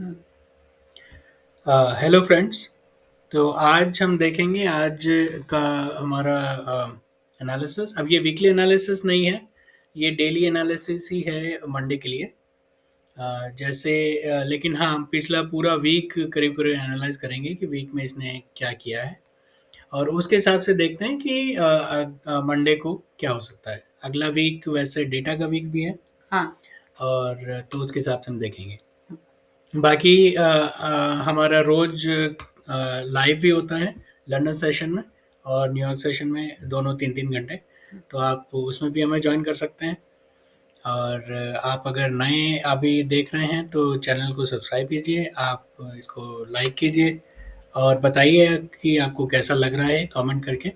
हुँ, hello friends. तो आज हम देखेंगे आज का हमारा एनालिसिस। अब ये वीकली एनालिसिस नहीं है, ये डेली एनालिसिस ही है मंडे के लिए। जैसे लेकिन हाँ, हम पिछला पूरा वीक करीब करीब एनालाइज करेंगे कि वीक में इसने क्या किया है, और उसके हिसाब से देखते हैं कि मंडे को क्या हो सकता है। अगला वीक वैसे डेटा का वीक भी है, हाँ, और तो उसके हिसाब से हम देखेंगे। हुँ, बाकी हमारा रोज लाइव भी होता है, लंदन सेशन में और न्यूयॉर्क सेशन में, दोनों 3-3 घंटे। तो आप उसमें भी हमें ज्वाइन कर सकते हैं। और आप अगर नए अभी देख रहे हैं तो चैनल को सब्सक्राइब कीजिए, आप इसको लाइक कीजिए और बताइए कि आपको कैसा लग रहा है कमेंट करके।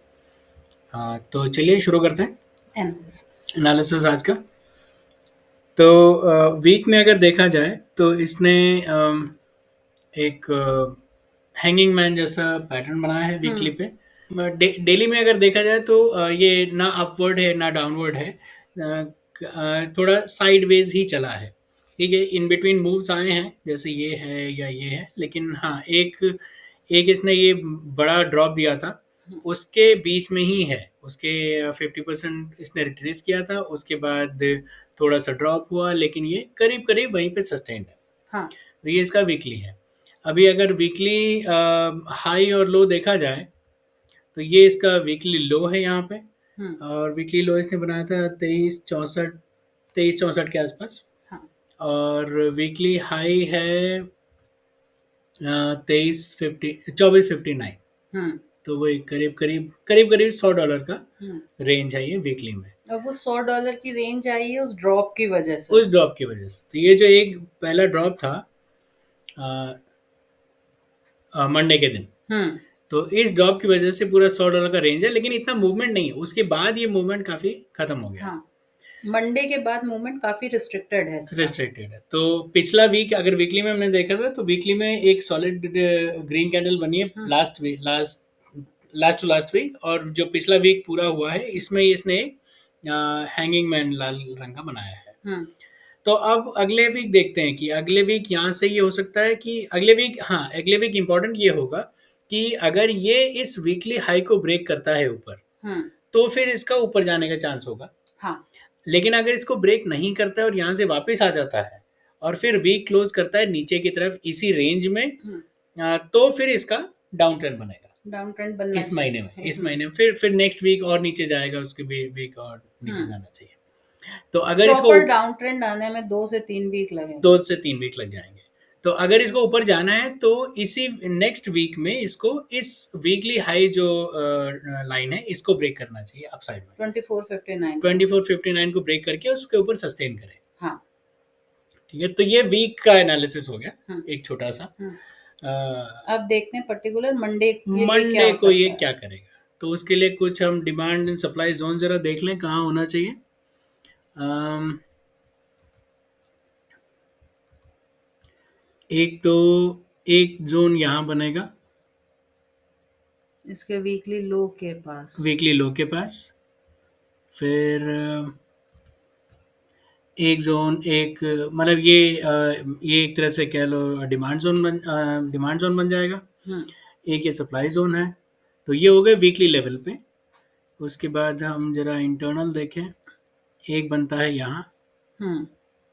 तो चलिए शुरू करते हैं एनालिसिस। एनालिसिस आज का। तो वीक में अगर देखा जाए तो इसने एक हैंगिंग मैन जैसा पैटर्न बनाया है वीकली हुँ, पे। डेली में अगर देखा जाए तो ये ना अपवर्ड है ना डाउनवर्ड है, थोड़ा साइडवेज ही चला है। ठीक है, इन बिटवीन मूव्स आए हैं, जैसे ये है या ये है, लेकिन हाँ, एक एक इसने ये बड़ा ड्रॉप दिया था, हुँ, उसके बीच में ही है। उसके 50% इसने रिट्रेस किया था, उसके बाद थोड़ा सा ड्रॉप हुआ, लेकिन ये करीब करीब वहीं पे सस्टेन्ड है। हाँ, तो ये इसका वीकली है। अभी अगर वीकली हाई और लो देखा जाए तो ये इसका वीकली लो है यहाँ पे। हुँ, और वीकली लो इसने बनाया था 23-64 के आसपास। हाँ, और वीकली हाई है 2459। हुँ, तो वही करीब करीब करीब करीब $100 का हुँ। रेंज है ये वीकली में, और वो $100 की रेंज आई है उस ड्रॉप की वज़ह से। उस ड्रॉप की वजह से। तो ये जो एक पहला ड्रॉप था मंडे के दिन, हुँ, तो इस ड्रॉप की वजह से पूरा $100 का रेंज है, लेकिन इतना मूवमेंट नहीं है। उसके बाद ये मूवमेंट काफ़ी खत्म हो गया है, हाँ, मंडे के बाद मूवमेंट काफ़ी रिस्ट्रिक्टेड है इसका। रिस्ट्रिक्टेड है। तो पिछला वीक अगर वीकली में हमने देखा था, तो वीकली में एक सॉलिड ग्रीन कैंडल बनी है हुँ, last week, last to last week. और जो पिछला वीक पूरा हुआ है, इसमें इसने हैंगिंग मैन लाल रंग का बनाया है। हुँ, तो अब अगले वीक देखते हैं कि अगले वीक यहाँ से ये हो सकता है कि अगले वीक, हाँ, अगले वीक इंपॉर्टेंट ये होगा कि अगर ये इस वीकली हाई को ब्रेक करता है ऊपर, हुँ, तो फिर इसका ऊपर जाने का चांस होगा। हाँ, लेकिन अगर इसको ब्रेक नहीं करता है और यहाँ से वापस आ जाता है और फिर वीक क्लोज करता है नीचे की तरफ इसी रेंज में, हुँ, तो फिर इसका डाउन ट्रेंड बनेगा डाउन ट्रेंड बनना इस महीने में। चाहिए इस इसमें। महीने में फिर नेक्स्ट वीक और नीचे जाएगा, उसके वीक और हुँ, नीचे जाना चाहिए। तो अगर इसको प्रॉपर डाउन ट्रेंड आने में 2 से 3 वीक लगेंगे। 2 से 3 वीक लग जाएंगे। तो अगर इसको ऊपर जाना है तो इसी नेक्स्ट वीक में इसको इस वीकली हाई जो लाइन है, इसको ब्रेक करना चाहिए अपसाइड में। 2459 को। 2459 को ब्रेक करके उसके ऊपर सस्टेन करे। हाँ, ठीक है, तो ये वीक का एनालिसिस हो गया, हुँ, एक छोटा सा। हुँ। अब देखते हैं पर्टिकुलर मंडे के लिए क्या मंडे हो को ये सकता है। क्या करेगा, तो उसके लिए कुछ हम डिमांड एंड सप्लाई जोन जरा देख लें कहाँ होना चाहिए। अम, एक तो एक जोन यहाँ बनेगा इसके वीकली लो के पास। वीकली लो के पास। फिर एक जोन, एक मतलब ये एक तरह से कह लो डिमांड जोन बन जाएगा। हुँ, एक ये सप्लाई जोन है। तो ये हो गए वीकली लेवल पे। उसके बाद हम जरा इंटरनल देखें, एक बनता है यहाँ, हुँ,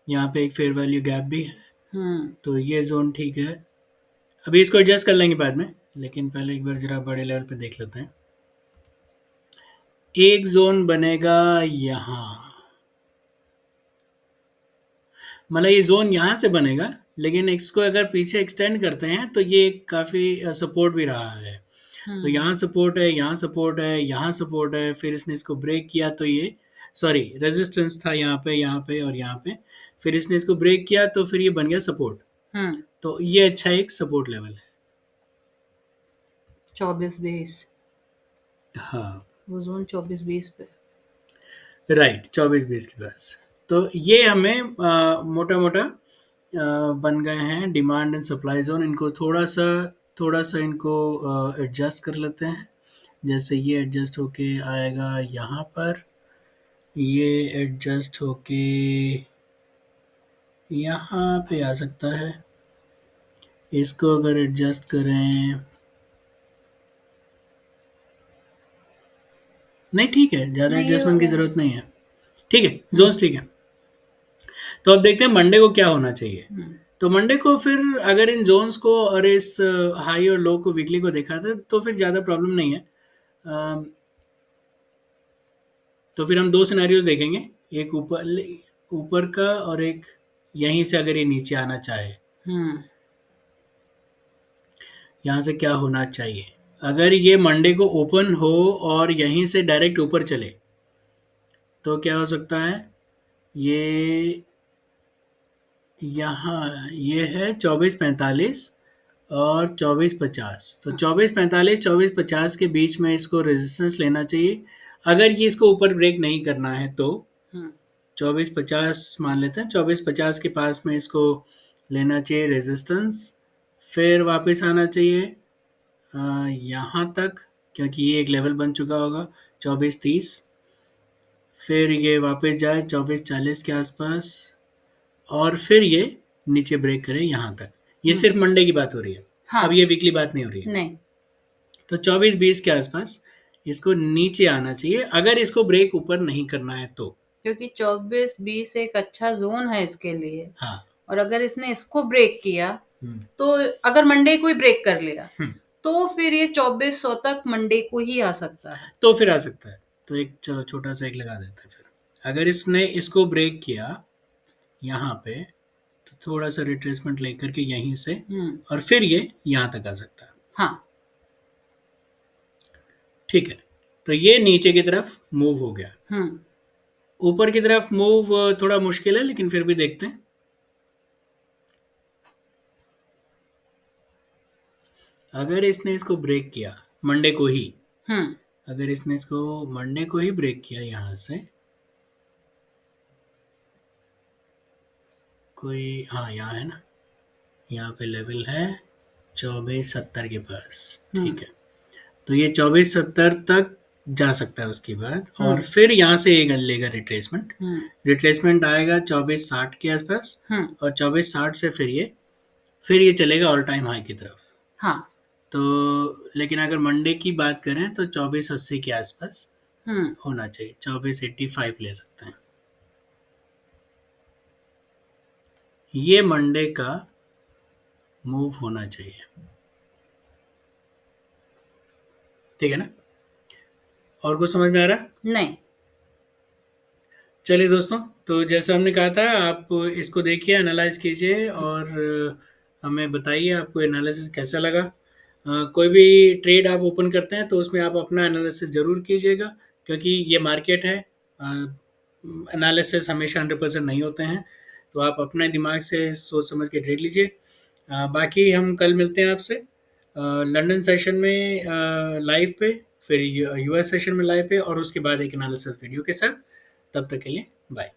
यहाँ पे एक फेयर वैल्यू गैप भी है। हुँ, तो ये जोन ठीक है। अभी इसको एडजस्ट कर लेंगे बाद में, लेकिन पहले एक बार जरा बड़े लेवल पे देख लेते हैं। एक जोन बनेगा यहाँ, मतलब ये जोन यहाँ से बनेगा, लेकिन इसको अगर पीछे एक्सटेंड करते हैं तो ये काफ़ी सपोर्ट भी रहा है। तो हुँ, यहाँ सपोर्ट है, यहाँ सपोर्ट है, यहाँ सपोर्ट है, फिर इसने इसको ब्रेक किया तो ये, सॉरी, रेजिस्टेंस था यहाँ पे और यहाँ पे। फिर इसने इसको ब्रेक किया तो फिर ये बन गया सपोर्ट। हुँ, तो ये अच्छा एक सपोर्ट लेवल है। 24-20 हाँ, वो ज़ोन 24-20 पे। राइट, 24-20 के पास। तो ये हमें मोटा मोटा बन गए हैं डिमांड एंड सप्लाई जोन। इनको थोड़ा सा इनको एडजस्ट कर लेते हैं। जैसे ये एडजस्ट होके आएगा यहाँ पर, ये एडजस्ट होके यहाँ पे आ सकता है। इसको अगर एडजस्ट करें, नहीं ठीक है, ज़्यादा नहीं, ये हो एडजस्टमेंट की गया। ज़रूरत नहीं है। ठीक है, जोश ठीक है। तो अब देखते हैं मंडे को क्या होना चाहिए। तो मंडे को फिर अगर इन जोन्स को और इस हाई और लो को वीकली को देखा था तो फिर ज़्यादा प्रॉब्लम नहीं है। तो फिर हम दो सिनेरियोज देखेंगे, एक ऊपर ऊपर का और एक यहीं से अगर ये नीचे आना चाहे, यहाँ से क्या होना चाहिए। अगर ये मंडे को ओपन हो और यहीं से डायरेक्ट ऊपर चले तो क्या हो सकता है, ये यहाँ ये है 2445 और 2450। तो 2445 2450 के बीच में इसको रेजिस्टेंस लेना चाहिए। अगर ये इसको ऊपर ब्रेक नहीं करना है तो 2450 मान लेते हैं, 2450 के पास में इसको लेना चाहिए रेजिस्टेंस। फिर वापस आना चाहिए यहाँ तक, क्योंकि ये एक लेवल बन चुका होगा 2430। फिर ये वापस जाए 2440 के आसपास और फिर ये नीचे ब्रेक करे यहाँ तक। ये सिर्फ मंडे की बात हो रही है। हाँ। अब ये वीकली बात नहीं हो रही है। नहीं, तो 24-20 के आसपास इसको नीचे आना चाहिए अगर इसको ब्रेक ऊपर नहीं करना है तो। क्योंकि 24-20 एक अच्छा जोन है इसके लिए। हाँ। और अगर इसने इसको ब्रेक किया हम्म, तो अगर मंडे को ही ब्रेक कर लिया हम्म, तो फिर ये 2400 तक मंडे को ही आ सकता है। तो फिर आ सकता है। तो एक चलो छोटा सा एक लगा देते हैं फिर। अगर इसने इसको ब्रेक किया यहाँ पे तो थोड़ा सा रिट्रेसमेंट लेकर के यहीं से और फिर ये यहाँ तक आ सकता है। हाँ। ठीक है, तो ये नीचे की तरफ मूव हो गया। ऊपर की तरफ मूव थोड़ा मुश्किल है लेकिन फिर भी देखते हैं। अगर इसने इसको ब्रेक किया मंडे को ही, अगर इसने इसको मंडे को ही ब्रेक किया यहाँ से कोई, हाँ यहाँ है ना, यहाँ पे लेवल है 2470 के पास। ठीक है, तो ये 2470 तक जा सकता है उसके बाद और फिर यहाँ से ये लेगा रिट्रेसमेंट। रिट्रेसमेंट आएगा 2460 के आसपास और 2460 से फिर ये चलेगा ऑल टाइम हाई की तरफ। हाँ। तो लेकिन अगर मंडे की बात करें तो 2480 के आसपास होना चाहिए, 2485 ले सकते हैं। ये मंडे का मूव होना चाहिए। ठीक है ना, और कुछ समझ में आ रहा है? नहीं। चलिए दोस्तों, तो जैसा हमने कहा था आप इसको देखिए, एनालाइज कीजिए और हमें बताइए आपको एनालिसिस कैसा लगा। कोई भी ट्रेड आप ओपन करते हैं तो उसमें आप अपना एनालिसिस ज़रूर कीजिएगा, क्योंकि ये मार्केट है, एनालिसिस हमेशा 100% नहीं होते हैं। तो आप अपने दिमाग से सोच समझ के ट्रेड लीजिए। बाकी हम कल मिलते हैं आपसे लंदन सेशन में लाइव पे, फिर यूएस सेशन में लाइव पे और उसके बाद एक एनालिसिस वीडियो के साथ। तब तक के लिए बाय।